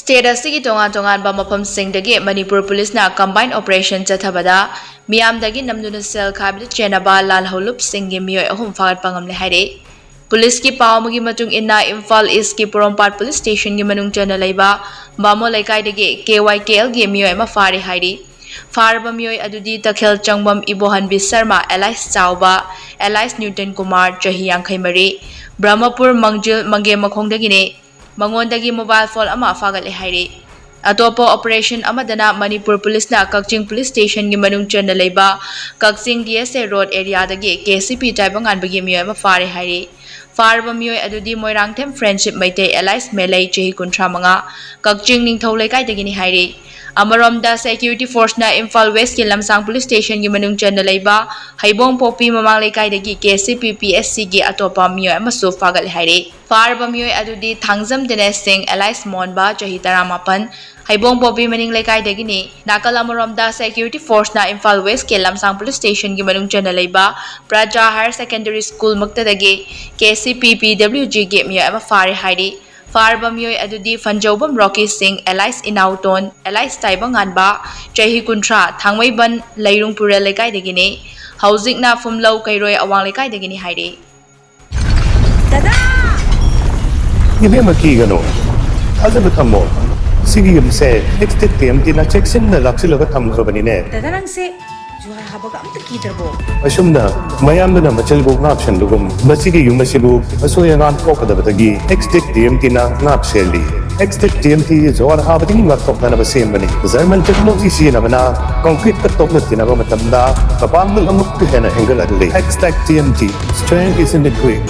State asigi tongan mafam singdagi Manipur Police na combined operation chathabada Meeyam dagi Namduna cell Khaibada Chennaba Lalhoulup Singgi Meeoi Ahum Fagatpa Ngamle Hairi. Police ki pawmagi matung inna Imphal East ki Porompat Police Station gi manung chana laiba Bamo laikai dagi KYKL gi Meeoi ma fari Hairi. Farba Meeoi adudi takhel changbam Ibohan Bisarma Elias Chauba Elias Newton Kumar chahi yankhai mari Brahmapur Mangjil Mange Makhongdagi ne Mangondagi mobile phone ama fagatle Hairi. Atopo operation amadana Manipur Police na Kakching Police Station gi manung chana laiba Kakching DSA Road area dagi KCP taibang anbagi Meeoi ma fari Hairi. Farba Meeoi adudi Moirangthem Friendship Maitei Elias Melai chahi kuntra manga Kakching Ningthau laikai dagi ni Hairi. Amaromda Security Force na Imphal West ki Lamsang Police Station gi manung chana laiba Haibong Popi mamang laikai dagi KCP PSC gi atopa Meeoi amasu fagatle Hairi. Farba Meeoi adudi Thangjam Dinesh Singh Elias Monba chahi 18 Haibong Popi maning laikai dagi ni nakal amaromda Security Force na Imphal West ki Lamsang Police Station gi manung chana laiba Praja Higher Secondary School makta dagi KCP PWG gi Meeoi ama fari Hairi. Farba Meeoi adudi Fanjobam Rocky Singh Elias Inauton Elias Taibanganba chahi kuntra Thangmaiban Lairungpura laikai dagi ni Housing na Fumlau Kairoi awang laikai dagi ni Hairi. Dada! Give him a key, no. As a become Singgi said, next time, Tina checks in the Luxilla come company. Dada nang se, juara habaga am takidrabo. Asumna, Meeyam na Machelbo option lugum, Masigi Yumasibu, Asoyan Poka the Batagi, exit TMT na not Shelly. Exit TMT is all happening what top than of the same money. Zerman technology see in Avana, concrete the top of Tinagomatanda, the bundle of Mukhana Angle at the Exit TMT, strength is in the quick.